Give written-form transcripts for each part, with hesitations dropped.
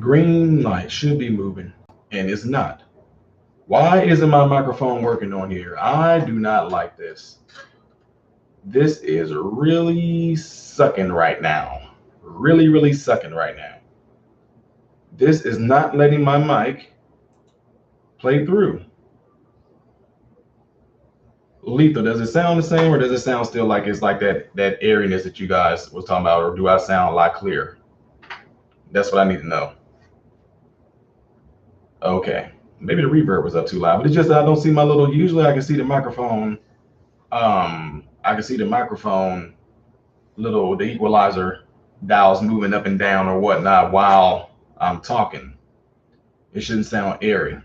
green light should be moving, and it's not. Why isn't my microphone working on here? I do not like this. This is really sucking right now. Really, really sucking right now. This is not letting my mic play through. Lethal, does it sound the same, or does it sound still like it's like that airiness that you guys was talking about, or do I sound a lot clearer? That's what I need to know. Okay, maybe the reverb was up too loud, but it's just that I don't see my little. Usually, I can see the microphone. I can see the microphone little the equalizer dials moving up and down or whatnot while I'm talking. It shouldn't sound airy.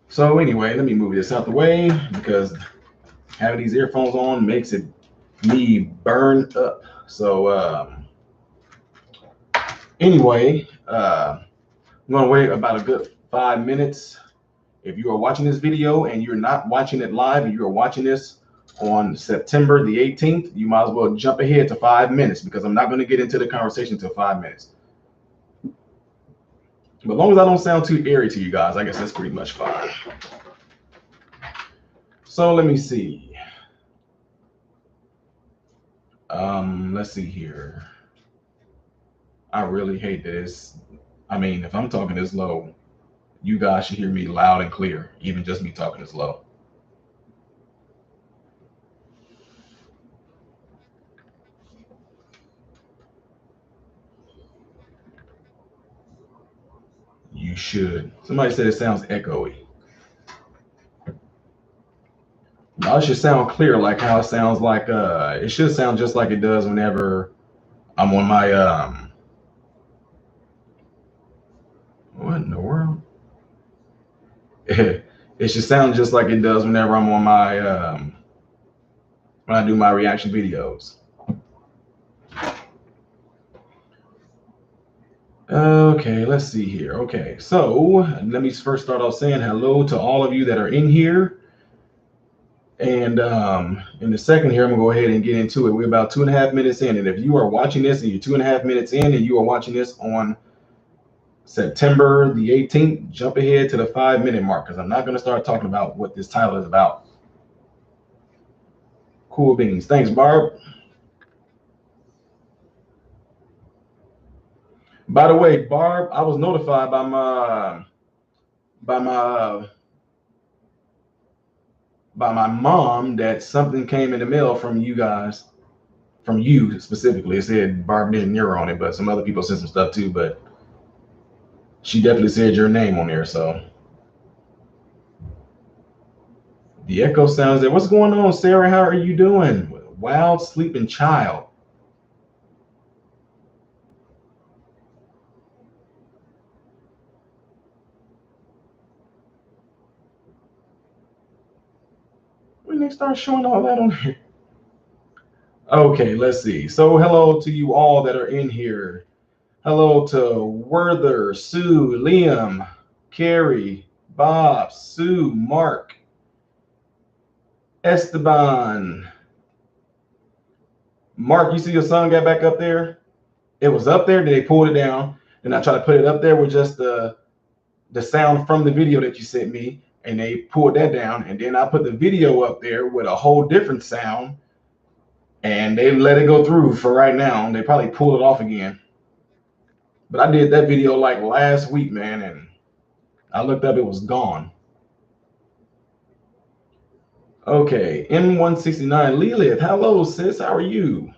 So anyway, let me move this out the way because having these earphones on makes it me burn up. So anyway, I'm gonna wait about a good 5 minutes. If you are watching this video and you're not watching it live and you are watching this on September the 18th, you might as well jump ahead to 5 minutes because I'm not going to get into the conversation until 5 minutes. But as long as I don't sound too airy to you guys, I guess that's pretty much fine. So let me see. Let's see here. I really hate this. I mean, if I'm talking this low, you guys should hear me loud and clear, even just me talking this low. You should. Somebody said it sounds echoey. No, it should sound clear, like how it sounds like. It should sound just like it does whenever I'm on my What in the world? It should sound just like it does whenever I'm on my when I do my reaction videos. Okay, let's see here. Okay, so let me first start off saying hello to all of you that are in here. And in a second here, I'm gonna go ahead and get into it. We're about 2.5 minutes in. And if you are watching this and you're 2.5 minutes in and you are watching this on September the 18th, jump ahead to the 5 minute mark because I'm not gonna start talking about what this title is about. Cool beans. Thanks, Barb. By the way, Barb, I was notified by my mom that something came in the mail from you guys, from you specifically. It said Barb De Niro on it, but some other people sent some stuff too. But she definitely said your name on there. So the echo sounds there. What's going on, Sarah? How are you doing? Wild sleeping child. When they start showing all that on here. Okay, let's see. So hello to you all that are in here. Hello to Werther, Sue, Liam, Carrie, Bob, Sue, Mark, Esteban. Mark, you see your son got back up there? It was up there, then they pulled it down. And I tried to put it up there with just the sound from the video that you sent me, and they pulled that down. And then I put the video up there with a whole different sound, and they let it go through for right now. They probably pulled it off again. But I did that video like last week, man, and I looked up, it was gone. Okay, M169 Lilith, hello sis, how are you?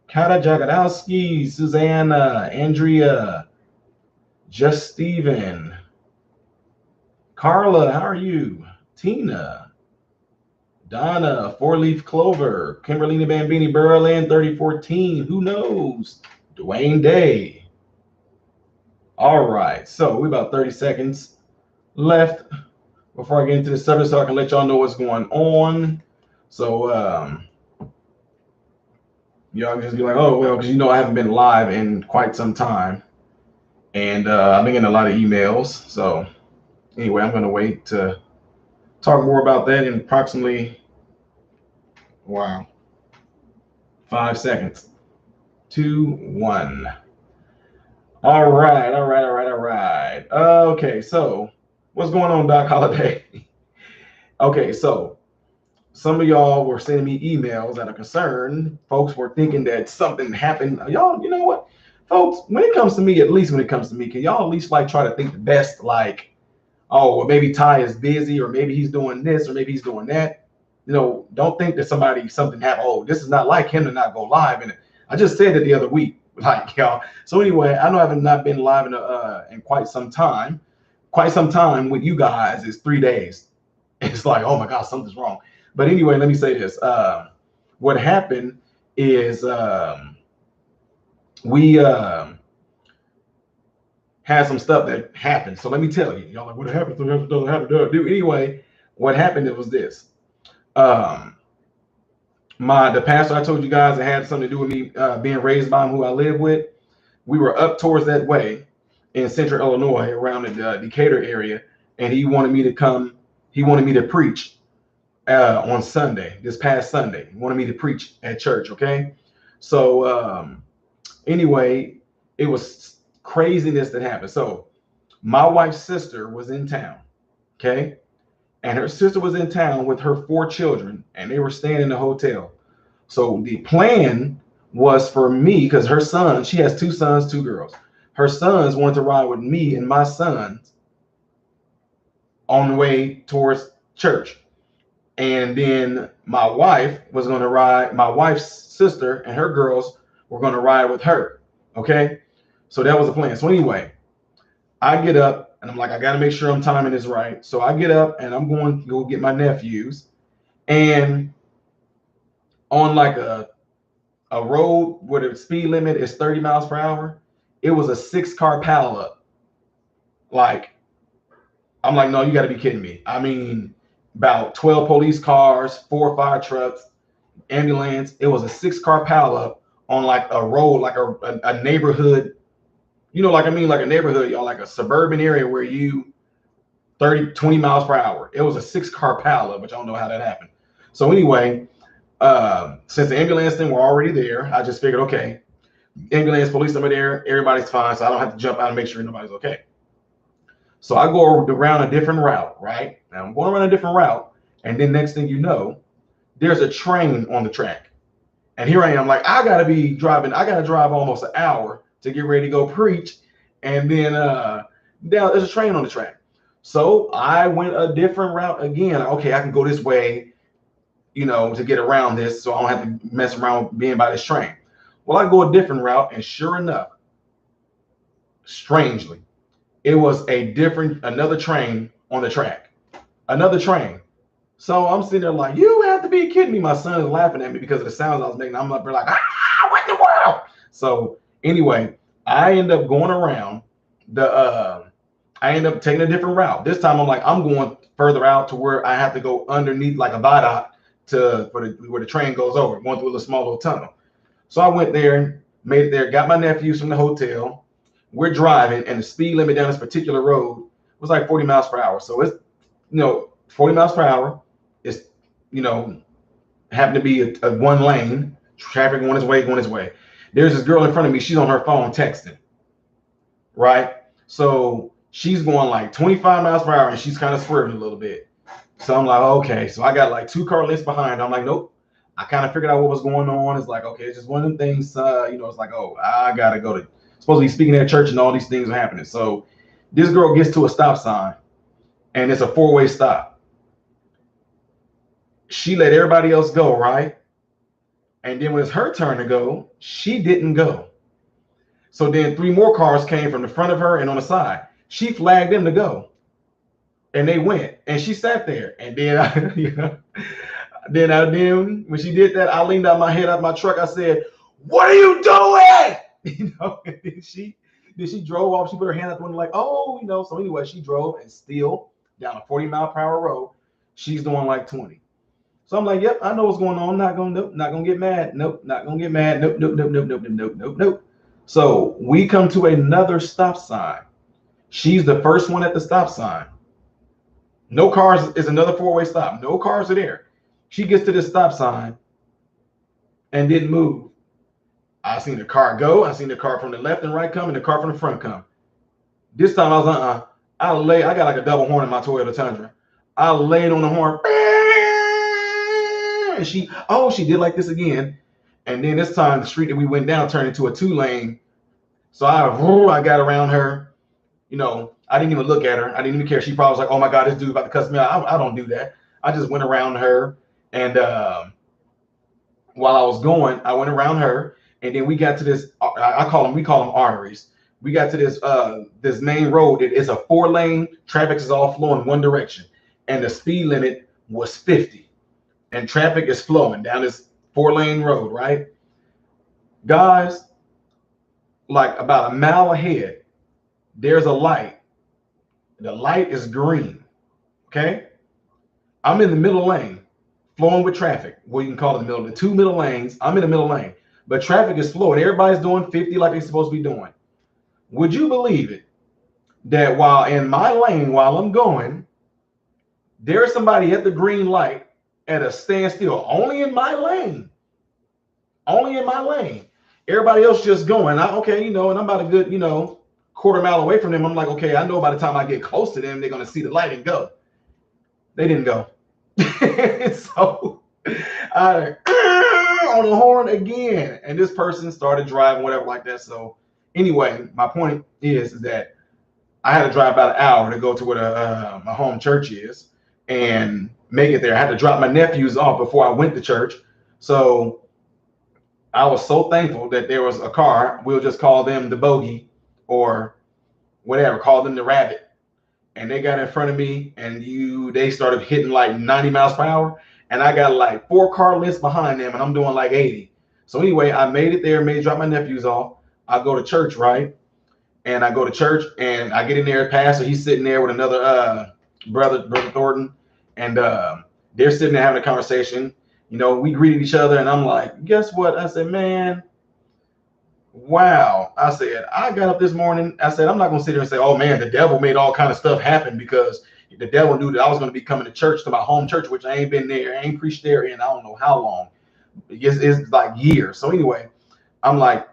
Kata Jagodowski, Susanna, Andrea, Just Steven, Carla, how are you? Tina, Donna, Four Leaf Clover, Kimberlina Bambini, Burrowland 3014, who knows? Dwayne Day. All right, so we about 30 seconds left before I get into the subject so I can let y'all know what's going on. So y'all just be like, oh, well, because you know I haven't been live in quite some time. And I've been getting a lot of emails. So anyway, I'm going to wait to talk more about that in approximately, 5 seconds. 2, 1. All right, all right, all right, all right. Okay, so what's going on, Doc Holiday? Okay, so some of y'all were sending me emails that are concerned. Folks were thinking that something happened. Y'all, you know what, folks? When it comes to me, at least when it comes to me, can y'all at least like try to think the best? Like, oh, well, maybe Ty is busy, or maybe he's doing this, or maybe he's doing that. Don't think that something happened. Oh, this is not like him to not go live. And I just said it the other week, like y'all. So anyway, I know I have not been live in quite some time. Quite some time with you guys is 3 days. It's like, oh my God, something's wrong. But anyway, let me say this. What happened is we had some stuff that happened. So let me tell you, y'all like, what happened? Doesn't happen. Do anyway. What happened? It was this. The pastor I told you guys that had something to do with me being raised by him, who I live with. We were up towards that way in central Illinois, around the Decatur area, and he wanted me to come. He wanted me to preach on Sunday, this past Sunday. He wanted me to preach at church. Okay, so anyway, it was craziness that happened. So my wife's sister was in town. Okay. And her sister was in town with her 4 children, and they were staying in the hotel. So the plan was for me, because her son, she has 2 sons, 2 girls. Her sons wanted to ride with me and my sons on the way towards church. And then my wife was going to ride, my wife's sister and her girls were going to ride with her. Okay. So that was the plan. So anyway, I get up and I'm like, I got to make sure I'm timing this right. So I get up and I'm going to go get my nephews. And on like a road where the speed limit is 30 miles per hour, it was a 6-car pileup. Like, I'm like, no, you got to be kidding me. I mean, about 12 police cars, 4 fire trucks, ambulance. It was a 6-car pileup on like a road, like a neighborhood. Like a neighborhood, y'all, like a suburban area where you 20 miles per hour. It was a 6-car pileup, which I don't know how that happened. So anyway, since the ambulance thing were already there, I just figured, okay, ambulance, police over there, everybody's fine, so I don't have to jump out and make sure nobody's okay. So I go around a different route, right? Now I'm going around a different route, and then next thing you know, there's a train on the track. And here I am, like, I gotta drive almost an hour to get ready to go preach. And then there's a train on the track. So I went a different route again. Okay, I can go this way, to get around this, so I don't have to mess around being by this train. Well, I go a different route, and sure enough, strangely, it was another train on the track. Another train. So I'm sitting there like, you have to be kidding me. My son is laughing at me because of the sounds I was making. I'm up there like, what in the world? So anyway, I end up going around I end up taking a different route. This time I'm like, I'm going further out to where I have to go underneath like a viaduct where the train goes over, going through a small little tunnel. So I went there, made it there, got my nephews from the hotel. We're driving, and the speed limit down this particular road was like 40 miles per hour. So it's, 40 miles per hour. It's, happened to be a one lane, traffic going its way. There's this girl in front of me. She's on her phone texting, right? So she's going like 25 miles per hour, and she's kind of swerving a little bit. So I'm like, okay. So I got like 2 car lengths behind. I'm like, nope. I kind of figured out what was going on. It's like, okay, it's just one of them things. It's like, oh, I gotta go to supposed to be speaking at church, and all these things are happening. So this girl gets to a stop sign, and it's a 4-way stop. She let everybody else go, right? And then when it's her turn to go, she didn't go. So then 3 more cars came from the front of her and on the side. She flagged them to go, and they went, and she sat there. And then, then when she did that, I leaned out my head out my truck. I said, "What are you doing?" And then she drove off. She put her hand out the window like, "Oh, So anyway, she drove, and still down a 40-mile-per-hour road, she's doing like 20. So I'm like, yep, I know what's going on. Not gonna get mad. Nope, not gonna get mad. Nope. So we come to another stop sign. She's the first one at the stop sign. No cars. Is another 4-way stop. No cars are there. She gets to this stop sign and didn't move. I seen the car go. I seen the car from the left and right come, and the car from the front come. This time I was I got like a double horn in my Toyota Tundra. I laid on the horn, and she did like this again. And then this time the street that we went down turned into a 2-lane. So I got around her. You know, I didn't even look at her. I didn't even care. She probably was like, "Oh my God, this dude's about to cuss me out." I don't do that. I just went around her, and while I was going, I went around her, and then we got to this. We call them arteries. We got to this main road. It is a 4-lane. Traffic is all flowing one direction, and the speed limit was 50, and traffic is flowing down this 4-lane road. Right, guys, like about a mile ahead, there's a light. The light is green. Okay, I'm in the middle lane, flowing with traffic. Well, you can call it the 2 middle lanes. I'm in the middle lane, but traffic is flowing. Everybody's doing 50 like they're supposed to be doing. Would you believe it that while in my lane, while I'm going, there's somebody at the green light at a standstill, only in my lane. Only in my lane. Everybody else just going. Okay, and I'm about a good, quarter mile away from them. I'm like, okay, I know by the time I get close to them, they're going to see the light and go. They didn't go. So I on the horn again, and this person started driving, whatever like that. So anyway, my point is that I had to drive about an hour to go to where my home church is and make it there. I had to drop my nephews off before I went to church. So I was so thankful that there was a car. We'll just call them the bogey or whatever, call them the rabbit. And they got in front of me, and they started hitting like 90 miles per hour. And I got like 4 car lengths behind them, and I'm doing like 80. So anyway, I made it there, drop my nephews off. I go to church, right? And I go to church, and I get in there, pastor, he's sitting there with another brother Thornton, and they're sitting there having a conversation. We greeted each other, and I'm like, guess what? I said, man, wow. I said, I got up this morning. I said, I'm not going to sit here and say, oh, man, the devil made all kind of stuff happen, because the devil knew that I was going to be coming to church, to my home church, which I ain't been there. I ain't preached there in I don't know how long. It's like years. So anyway, I'm like,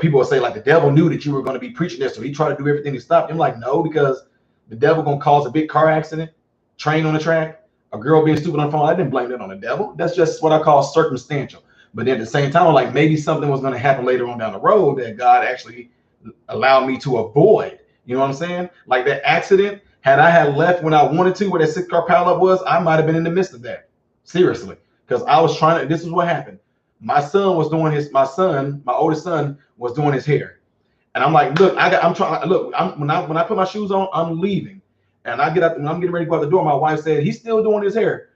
people will say, like, the devil knew that you were going to be preaching there, so he tried to do everything to stop you. I'm like, no, because the devil going to cause a big car accident, train on the track, a girl being stupid on the phone. I didn't blame that on the devil. That's just what I call circumstantial. But then at the same time, I'm like, maybe something was going to happen later on down the road that God actually allowed me to avoid. You know what I'm saying? Like that accident, had I had left when I wanted to, where that 6-car pileup was, I might have been in the midst of that. Seriously. Because I was trying to, this is what happened. My oldest son was doing his hair. And I'm like, look, when I put my shoes on, I'm leaving. And I get up, and I'm getting ready to go out the door. My wife said, he's still doing his hair.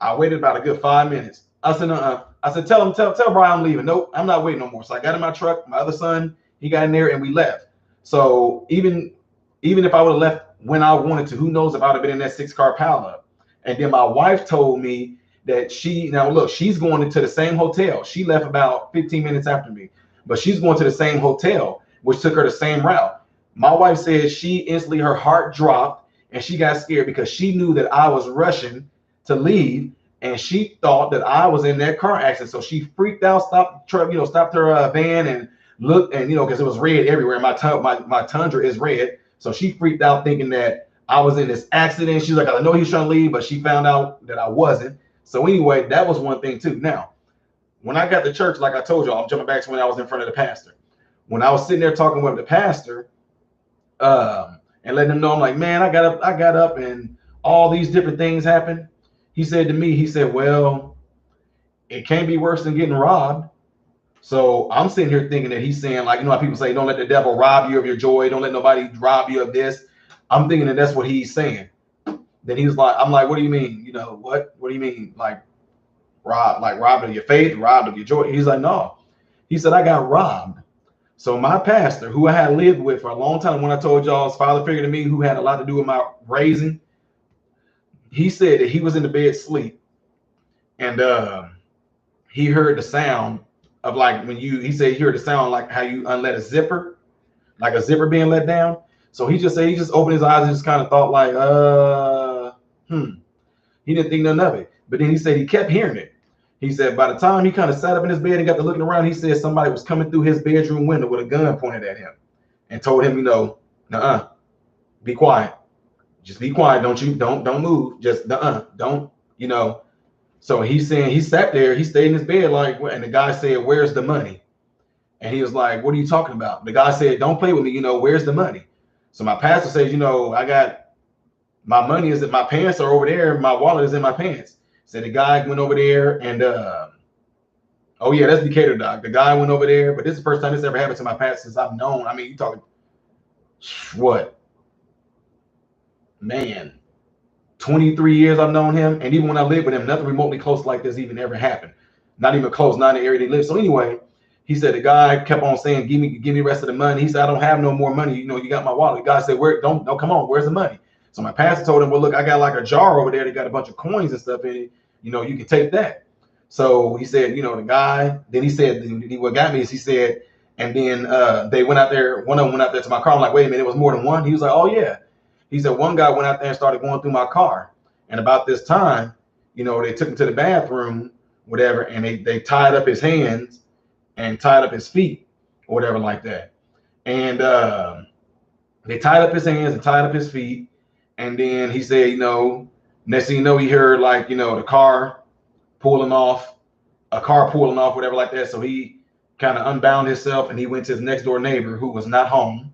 I waited about a good 5 minutes. I said, I said, tell Brian I'm leaving. Nope, I'm not waiting no more. So I got in my truck. My other son, he got in there, and we left. So even if I would have left when I wanted to, who knows if I would have been in that 6-car pileup. And then my wife told me that she's going into the same hotel. She left about 15 minutes after me, but she's going to the same hotel, which took her the same route. My wife said she instantly, her heart dropped, and she got scared because she knew that I was rushing to leave. And she thought that I was in that car accident. So she freaked out, stopped her van and looked, and because it was red everywhere. My Tundra is red. So she freaked out thinking that I was in this accident. She's like, I know he was trying to leave, but she found out that I wasn't. So anyway, that was one thing too. Now, when I got to church, like I told you, I'm jumping back to when I was in front of the pastor. When I was sitting there talking with the pastor, and letting him know, I'm like, man, I got up and all these different things happened. He said to me, well, it can't be worse than getting robbed. So I'm sitting here thinking that he's saying, like, how people say, don't let the devil rob you of your joy. Don't let nobody rob you of this. I'm thinking that that's what he's saying. Then he's like, I'm like, what do you mean? What do you mean? Like robbed of your faith, robbed of your joy? He's like, no. He said, I got robbed. So my pastor, who I had lived with for a long time, when I told y'all, his father figure to me, who had a lot to do with my raising, he said that he was in the bed asleep, and he heard the sound of, like, he said he heard the sound like how you unlet a zipper, like a zipper being let down. So he just opened his eyes and just kind of thought like, he didn't think nothing of it. But then he said he kept hearing it. He said by the time he kind of sat up in his bed and got to looking around, he said somebody was coming through his bedroom window with a gun pointed at him and told him, you know, nuh-uh, be quiet. Just be quiet. Don't move. Just don't, you know. So he's saying he sat there, he stayed in his bed like, and the guy said, where's the money? And he was like, what are you talking about? The guy said, don't play with me, you know, where's the money? So my pastor says, you know, I got my money is that my pants are over there, my wallet is in my pants. So the guy went over there and oh yeah, that's Decatur, doc. The guy went over there, but this is the first time this ever happened to my pastor since I've known. I mean, you talking what? Man, 23 years I've known him, and even when I lived with him, nothing remotely close like this even ever happened. Not even close, not in the area they live. So anyway, he said the guy kept on saying, give me the rest of the money. He said, I don't have no more money. You know, you got my wallet. The guy said, where? Don't come on, where's the money? So my pastor told him, well, look, I got like a jar over there that got a bunch of coins and stuff in it. You know, you can take that. So he said, you know, the guy, then he said, what got me is he said, and then they went out there, one of them went out there to my car. I'm like, wait a minute, it was more than one. He was like, oh yeah. He said one guy went out there and started going through my car. And about this time, you know, they took him to the bathroom, whatever, and they tied up his hands and tied up his feet or whatever like that. And they tied up his hands and tied up his feet. And then he said, you know, next thing you know, he heard like, you know, a car pulling off, whatever like that. So he kind of unbound himself and he went to his next door neighbor who was not home.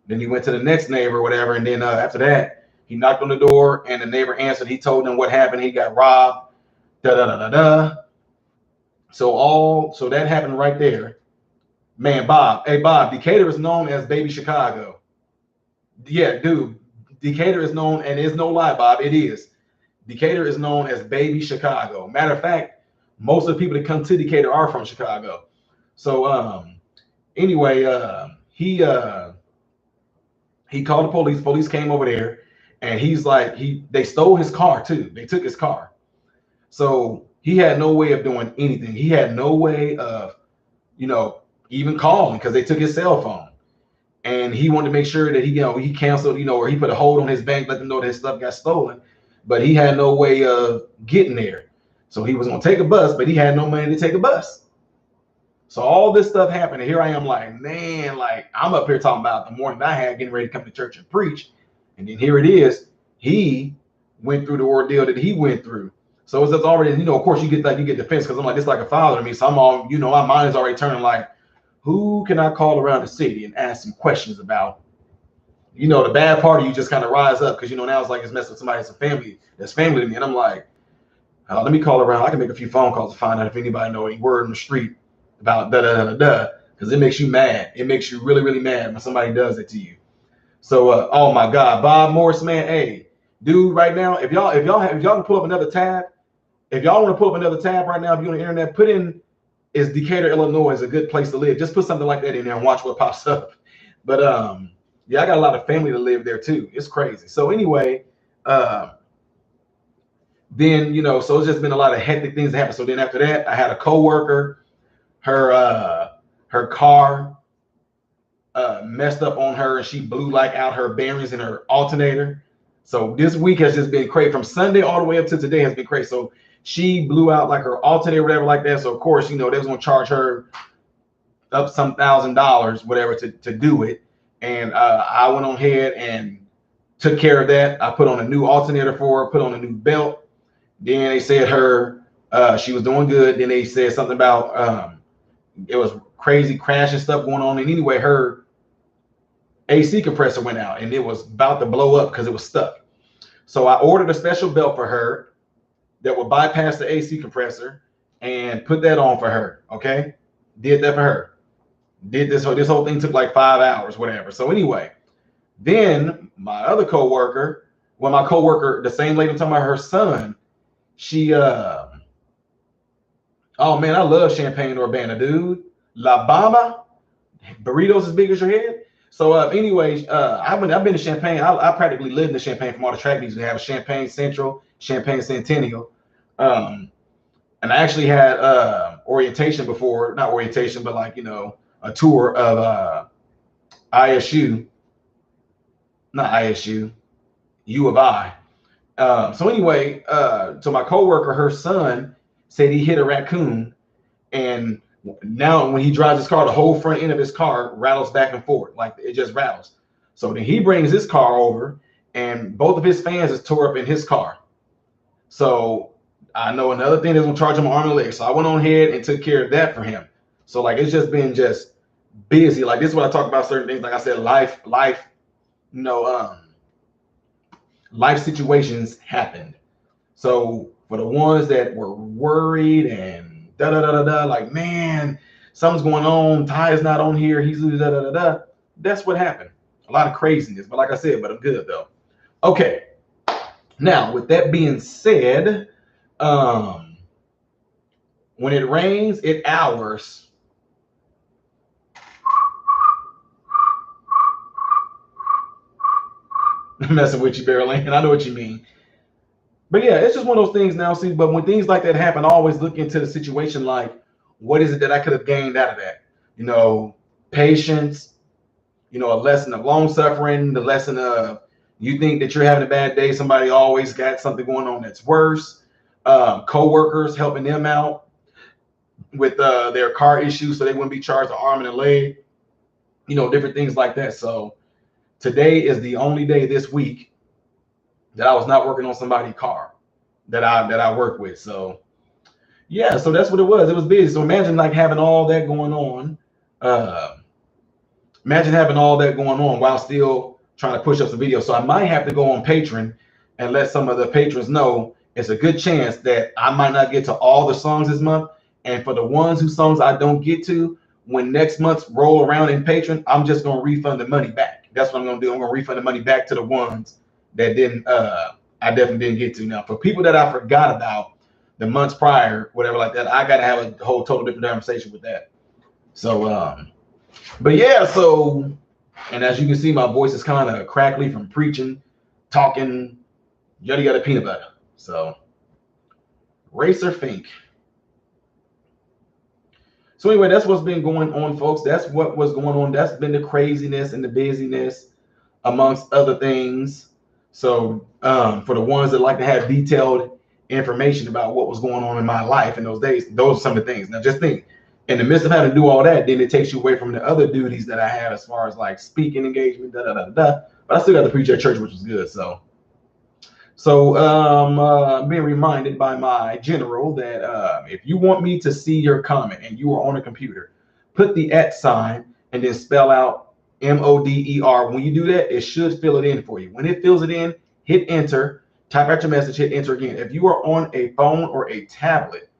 Then he went to the next neighbor, whatever. And then after that, he knocked on the door and the neighbor answered. He told them what happened. He got robbed. So that happened right there. Man, Bob. Hey, Bob, Decatur is known as Baby Chicago. Yeah, dude. Decatur is known, and there's no lie, Bob. It is. Decatur is known as Baby Chicago. Matter of fact, most of the people that come to Decatur are from Chicago. So anyway, he called the police. Police came over there, and he's like, they stole his car too. They took his car. So he had no way of doing anything. He had no way of, you know, even calling because they took his cell phone. And he wanted to make sure that he canceled, you know, or he put a hold on his bank, let them know that his stuff got stolen. But he had no way of getting there. So he was going to take a bus, but he had no money to take a bus. So all this stuff happened. And here I am like, man, like I'm up here talking about the morning I had getting ready to come to church and preach. And then here it is. He went through the ordeal that he went through. So it's already, you know, of course you get defense because I'm like, it's like a father to me. So I'm all, you know, my mind is already turning like, who can I call around the city and ask some questions about? You know, the bad part of you just kind of rise up because, you know, now it's like it's messing with somebody that's family to me. And I'm like, let me call around. I can make a few phone calls to find out if anybody know any word in the street about because it makes you mad. It makes you really, really mad when somebody does it to you. So, oh my God, Bob Morris, man, hey, dude, right now, if y'all can pull up another tab, if y'all want to pull up another tab right now, if you're on the internet, put in is Decatur, Illinois is a good place to live. Just put something like that in there and watch what pops up. But yeah, I got a lot of family to live there too. It's crazy. So anyway, then, you know, so it's just been a lot of hectic things that happen. So then after that, I had a coworker, her car messed up on her and she blew like out her bearings and her alternator. So this week has just been crazy. From Sunday all the way up to today has been crazy. So she blew out like her alternator, whatever like that. So of course, you know, they was gonna charge her up some $1,000, whatever, to do it. And I went on ahead and took care of that. I put on a new alternator for her, put on a new belt. Then they said she was doing good. Then they said something about it was crazy crash and stuff going on. And anyway, her AC compressor went out and it was about to blow up because it was stuck. So I ordered a special belt for her that would bypass the AC compressor and put that on for her. Okay. Did that for her. Did this whole thing took like 5 hours, whatever. So anyway, then my other coworker, the same lady I'm talking about, her son, she oh man, I love Champaign Urbana, dude. La Bamba, burritos as big as your head. So anyway, I've been to Champaign. I practically lived in the Champaign from all the track meets we have: Champaign Central, Champaign Centennial. And I actually had orientation before, not orientation, but like, you know, a tour of ISU, not ISU, U of I. So anyway, so my coworker, her son said he hit a raccoon, and now when he drives his car, the whole front end of his car rattles back and forth, like it just rattles. So then he brings his car over, and both of his fans is tore up in his car. So I know another thing that's gonna charge him an arm and a leg. So I went on ahead and took care of that for him. So like it's just been just busy. Like this is what I talk about certain things. Like I said, life, you know, life situations happened. So for the ones that were worried and da da da da da, like man, something's going on. Ty is not on here. He's da da da da. That's what happened. A lot of craziness, but like I said, but I'm good though. Okay. Now with that being said, when it rains, it hours. I'm messing with you, Barrel Lane. I know what you mean. But yeah, it's just one of those things now. See, but when things like that happen, I always look into the situation like, what is it that I could have gained out of that? You know, patience, you know, a lesson of long suffering, the lesson of you think that you're having a bad day, somebody always got something going on that's worse. Co-workers helping them out with their car issues so they wouldn't be charged an arm and a leg, you know, different things like that. So today is the only day this week that I was not working on somebody's car that I work with. So yeah, so that's what it was. It was busy. So imagine like having all that going on. Imagine having all that going on while still trying to push up some videos. So I might have to go on Patreon and let some of the patrons know it's a good chance that I might not get to all the songs this month. And for the ones whose songs I don't get to, when next month's roll around in Patreon, I'm just gonna refund the money back. That's what I'm gonna do. I'm gonna refund the money back to the ones that didn't I definitely didn't get to. Now for people that I forgot about the months prior, whatever like that, I gotta have a whole total different conversation with that. So but yeah, so and as you can see, my voice is kind of crackly from preaching, talking, yada yada peanut butter. So Racer Fink. So anyway, that's what's been going on, folks. That's what was going on. That's been the craziness and the busyness, amongst other things. So for the ones that like to have detailed information about what was going on in my life in those days, those are some of the things. Now just think, in the midst of having to do all that, then it takes you away from the other duties that I had as far as like speaking engagement, da da da da. But I still got to preach at church, which was good. So being reminded by my general that if you want me to see your comment and you are on a computer, put the @ sign and then spell out MODER. When you do that, it should fill it in for you. When it fills it in, hit enter, type out your message, hit enter again. If you are on a phone or a tablet,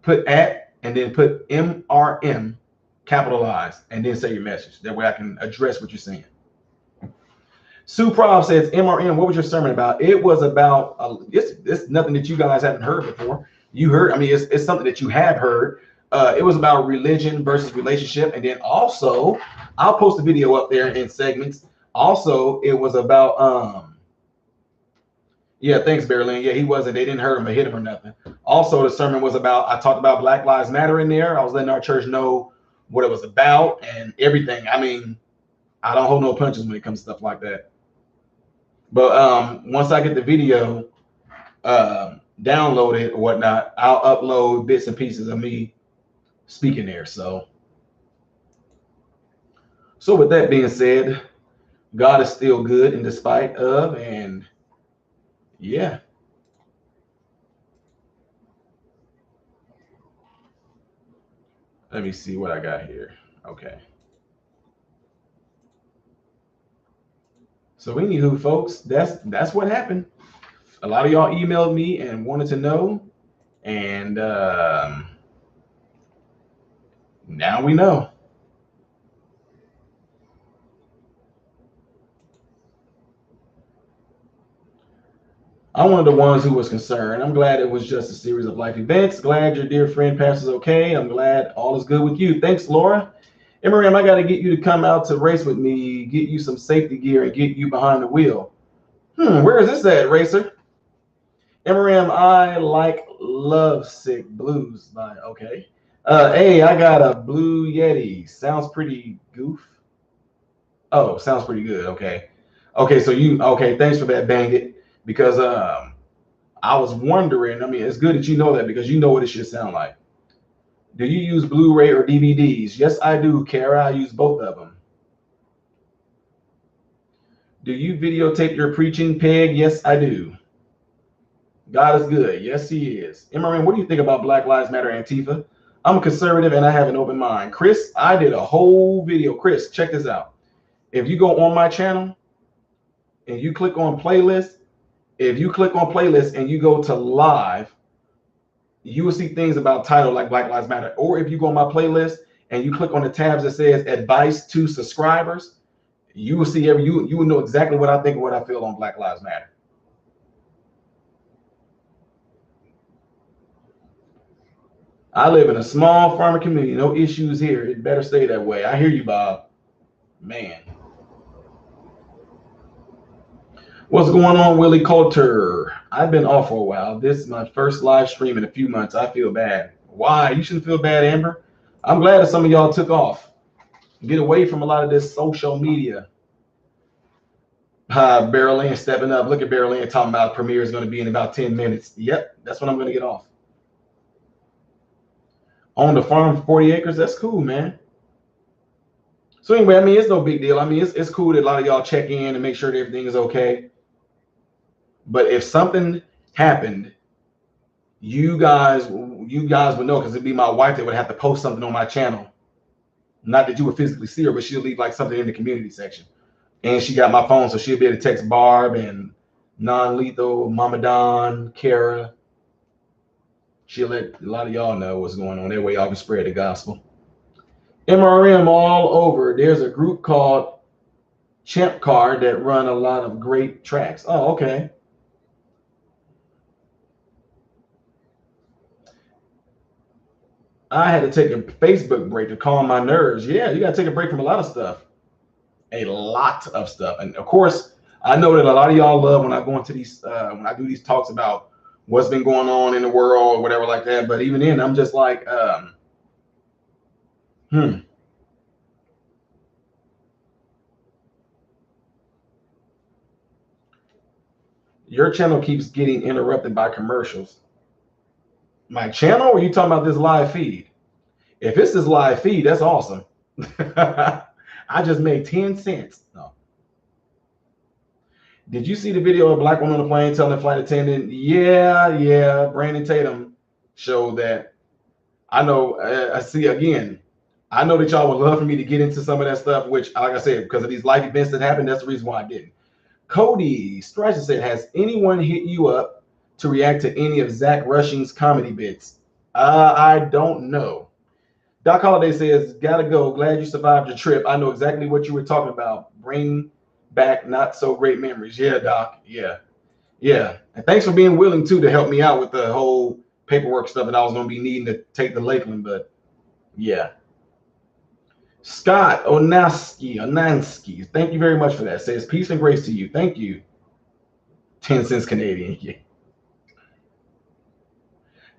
put @ and then put MRM capitalized and then say your message. That way I can address what you're saying. Sue Prov says, MRM, what was your sermon about? It was about, it's nothing that you guys haven't heard before. You heard, I mean, it's something that you have heard. It was about religion versus relationship. And then also, I'll post a video up there in segments. Also, it was about, yeah, thanks, Berlin. Yeah, they didn't hurt him or hit him or nothing. Also, the sermon was about, I talked about Black Lives Matter in there. I was letting our church know what it was about and everything. I mean, I don't hold no punches when it comes to stuff like that. But once I get the video downloaded or whatnot, I'll upload bits and pieces of me speaking there. So with that being said, God is still good in despite of, and yeah. Let me see what I got here. Okay. So anywho, folks, that's what happened. A lot of y'all emailed me and wanted to know, and now we know. I'm one of the ones who was concerned. I'm glad it was just a series of life events. Glad your dear friend passes okay. I'm glad all is good with you. Thanks, Laura. Miriam, I got to get you to come out to race with me, get you some safety gear, and get you behind the wheel. Where is this at, Racer? Miriam, I like Lovesick Blues. Okay. Hey, I got a Blue Yeti. Sounds pretty goof. Oh, sounds pretty good. Okay. Okay, so okay, thanks for that, Bang It. Because I was wondering, I mean, it's good that you know that because you know what it should sound like. Do you use Blu-ray or DVDs? Yes, I do, Kara. I use both of them. Do you videotape your preaching, Peg? Yes, I do. God is good. Yes, he is. Emery, what do you think about Black Lives Matter Antifa? I'm a conservative and I have an open mind. Chris, I did a whole video. Chris, check this out. If you go on my channel and you click on playlist, if you click on playlist and you go to live, you will see things about title like Black Lives Matter. Or if you go on my playlist and you click on the tabs that says advice to subscribers, you will see you will know exactly what I think and what I feel on Black Lives Matter. I live in a small farming community, no issues here. It better stay that way. I hear you, Bob. Man. What's going on, Willie Coulter? I've been off for a while. This is my first live stream in a few months. I feel bad. Why? You shouldn't feel bad, Amber. I'm glad that some of y'all took off. Get away from a lot of this social media. Barrel Ann stepping up. Look at Barrel Ann talking about premiere is going to be in about 10 minutes. Yep, that's when I'm going to get off. On the farm for 40 acres. That's cool, man. So anyway, I mean, it's no big deal. I mean, it's cool that a lot of y'all check in and make sure that everything is okay. But if something happened, you guys would know, because it'd be my wife that would have to post something on my channel. Not that you would physically see her, but she'll leave like something in the community section. And she got my phone, so she'll be able to text Barb and Non-Lethal, Mama Don, Kara. She'll let a lot of y'all know what's going on. That way y'all can spread the gospel. MRM all over. There's a group called Champ Car that run a lot of great tracks. Oh, okay. I had to take a Facebook break to calm my nerves. Yeah, you got to take a break from a lot of stuff. A lot of stuff. And of course, I know that a lot of y'all love when I go into these, when I do these talks about what's been going on in the world or whatever like that. But even then, I'm just like, Your channel keeps getting interrupted by commercials. My channel, or are you talking about this live feed? If it's this live feed, that's awesome. I just made 10 cents. No. Did you see the video of a black woman on the plane telling the flight attendant? Yeah. Brandon Tatum showed that. I know. I see again. I know that y'all would love for me to get into some of that stuff, which, like I said, because of these life events that happened, that's the reason why I didn't. Cody Stretcher said, has anyone hit you up to react to any of Zach Rushing's comedy bits? I don't know. Doc Holliday says, gotta go. Glad you survived your trip. I know exactly what you were talking about. Bring back not so great memories. Yeah, Doc. Yeah. And thanks for being willing too to help me out with the whole paperwork stuff that I was going to be needing to take the Lakeland. But yeah. Scott Onansky, thank you very much for that. Says peace and grace to you. Thank you. 10 cents Canadian. Yeah.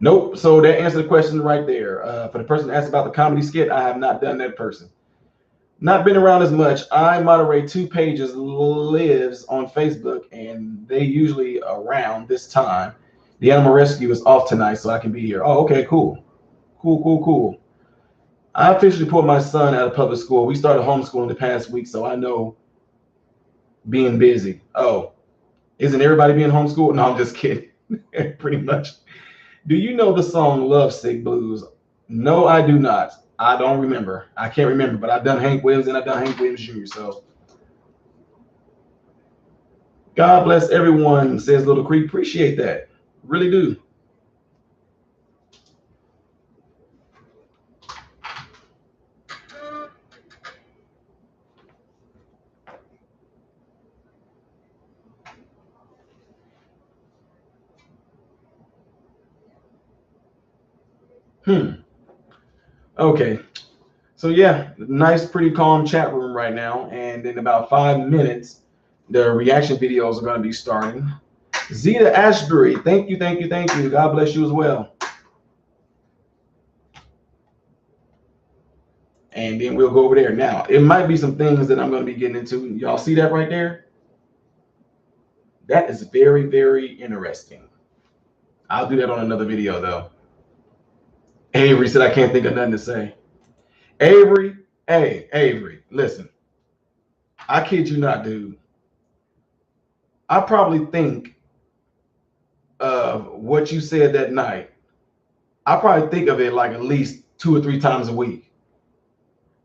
Nope. So that answered the question right there. For the person that asked about the comedy skit, I have not done that person. Not been around as much. I moderate 2 pages, lives on Facebook, and they usually around this time. The animal rescue is off tonight, so I can be here. Oh, okay, cool. I officially pulled my son out of public school. We started homeschooling the past week, so I know being busy. Oh, isn't everybody being homeschooled? No, I'm just kidding. Pretty much. Do you know the song Lovesick Blues? No, I do not. I don't remember. I can't remember, but I've done Hank Williams and I've done Hank Williams Jr. So God bless everyone, says Little Creek. Appreciate that. Really do. Okay. So yeah, nice, pretty calm chat room right now. And in about 5 minutes, the reaction videos are going to be starting. Zeta Ashbury, thank you. God bless you as well. And then we'll go over there. Now, it might be some things that I'm going to be getting into. Y'all see that right there? That is very, very interesting. I'll do that on another video though. Avery said I can't think of nothing to say. Avery, hey, Avery, listen. I kid you not, dude. I probably think of what you said that night. I probably think of it like at least 2 or 3 times a week.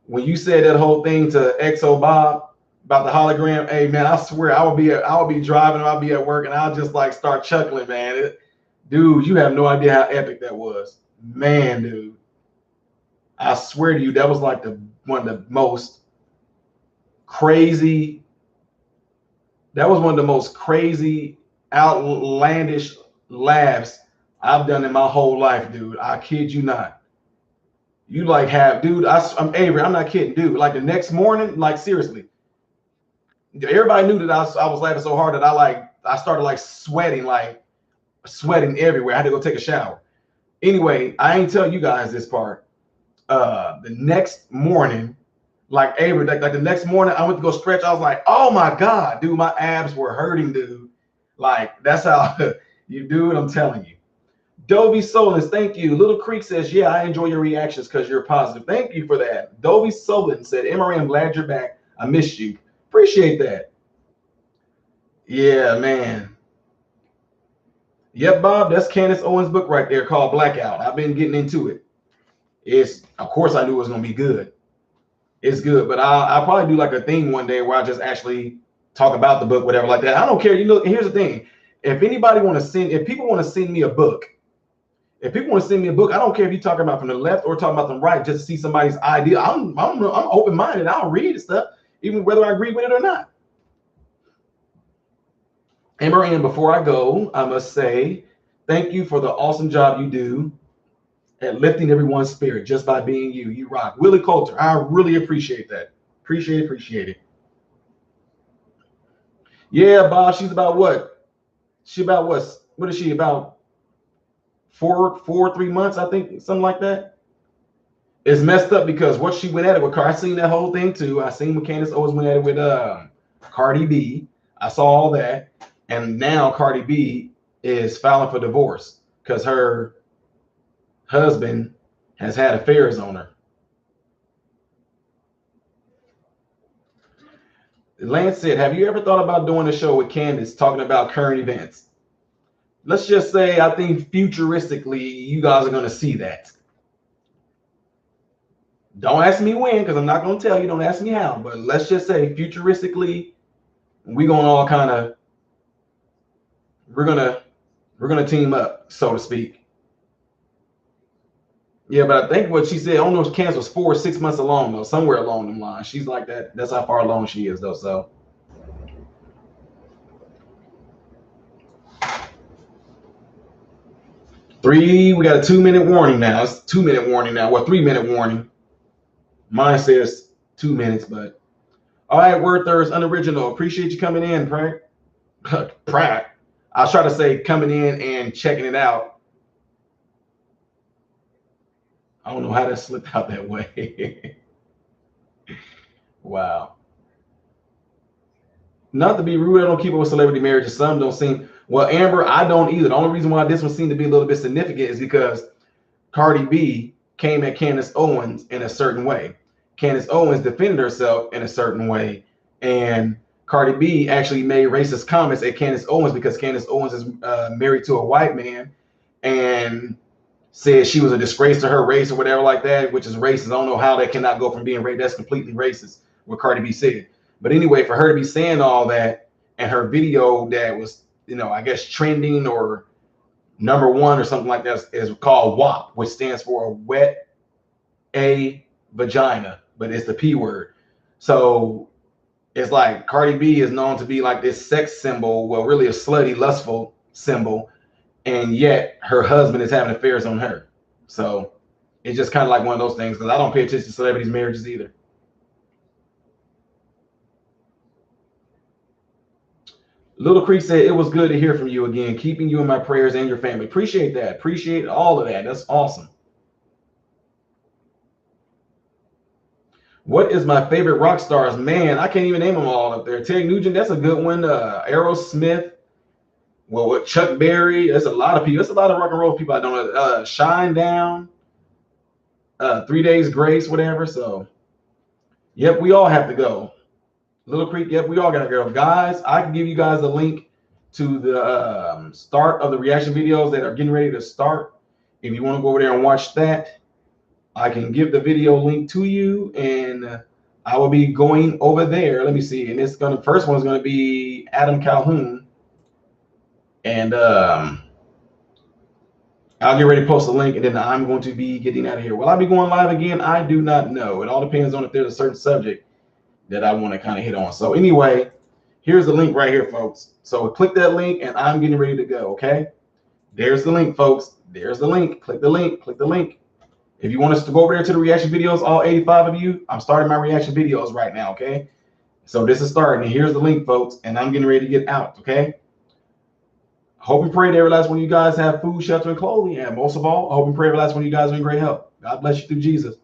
When you said that whole thing to XO Bob about the hologram, hey man, I swear I would be driving, I'll be at work, and I'll just like start chuckling, man. Dude, you have no idea how epic that was. Man, dude. I swear to you, that was like one of the most crazy. That was one of the most crazy, outlandish laughs I've done in my whole life, dude. I kid you not. You like have, dude. I'm Avery. I'm not kidding, dude. Like the next morning, like seriously, everybody knew that I was laughing so hard that I started like sweating everywhere. I had to go take a shower. Anyway, I ain't tell you guys this part. The next morning, like Avery, like the next morning, I went to go stretch. I was like, oh my God, dude, my abs were hurting, dude. Like, that's how you do it. I'm telling you. Dovey Solins, thank you. Little Creek says, yeah, I enjoy your reactions because you're positive. Thank you for that. Dovey Solins said, Emery, I'm glad you're back. I missed you. Appreciate that. Yeah, man. Yep, Bob, that's Candace Owens' book right there called Blackout. I've been getting into it. Of course, I knew it was going to be good. It's good, but I'll probably do like a thing one day where I just actually talk about the book, whatever, like that. I don't care. You know, here's the thing. If people want to send me a book, I don't care if you're talking about from the left or talking about the right, just to see somebody's idea. I'm open-minded. I'll read stuff, even whether I agree with it or not. And before I go, I must say thank you for the awesome job you do at lifting everyone's spirit just by being you. You rock. Willie Coulter, I really appreciate that. Appreciate it. Yeah, Bob, she's about what? What is she about? 3 months, I think, something like that. It's messed up because what she went at it with, I seen that whole thing too. I seen what Candace always went at it with Cardi B. I saw all that. And now Cardi B is filing for divorce because her husband has had affairs on her. Lance said, have you ever thought about doing a show with Candace talking about current events? Let's just say I think futuristically you guys are going to see that. Don't ask me when, because I'm not going to tell you. Don't ask me how. But let's just say futuristically, we're gonna team up, so to speak. Yeah, but I think what she said, I don't know if Candace was 4 or 6 months along though, somewhere along the line. She's like that. That's how far along she is though. So. We got a 2-minute warning now. It's 2-minute warning now. Well, 3-minute warning. Mine says 2 minutes, but all right, Word Thirst Unoriginal. Appreciate you coming in, Pratt. Pratt. I was trying to say coming in and checking it out. I don't know how that slipped out that way. Wow. Not to be rude, I don't keep up with celebrity marriages. Some don't seem well. Amber, I don't either. The only reason why this one seemed to be a little bit significant is because Cardi B came at Candace Owens in a certain way. Candace Owens defended herself in a certain way, and Cardi B actually made racist comments at Candace Owens because Candace Owens is married to a white man, and said she was a disgrace to her race or whatever like that, which is racist. I don't know how that cannot go from being racist. That's completely racist, what Cardi B said. But anyway, for her to be saying all that and her video that was, I guess trending or #1 or something like that is called WAP, which stands for wet a vagina, but it's the P word. So it's like Cardi B is known to be like this sex symbol, well, really a slutty, lustful symbol, and yet her husband is having affairs on her. So it's just kind of like one of those things because I don't pay attention to celebrities' marriages either. Little Creek said, it was good to hear from you again, keeping you in my prayers and your family. Appreciate that. Appreciate all of that. That's awesome. What is my favorite rock stars? Man, I can't even name them all up there. Ted Nugent, that's a good one. Aerosmith. Well, with Chuck Berry, there's a lot of people. There's a lot of rock and roll people I don't know. Shine Down, 3 Days Grace, whatever. So, yep, we all have to go. Little Creek, yep, we all gotta go. Guys, I can give you guys a link to the start of the reaction videos that are getting ready to start. If you want to go over there and watch that, I can give the video link to you, and I will be going over there. Let me see, and it's gonna first one is gonna be Adam Calhoun, and I'll get ready to post a link, and then I'm going to be getting out of here. Will I be going live again? I do not know. It all depends on if there's a certain subject that I want to kind of hit on. So anyway, here's the link right here, folks. So click that link, and I'm getting ready to go, okay? There's the link, folks. There's the link. Click the link. Click the link. If you want us to go over there to the reaction videos, all 85 of you, I'm starting my reaction videos right now, okay? So this is starting, and here's the link, folks, and I'm getting ready to get out, okay? Hope and pray that every last one of you guys have food, shelter, and clothing, and most of all, I hope and pray every last one of you guys are in great health. God bless you through Jesus.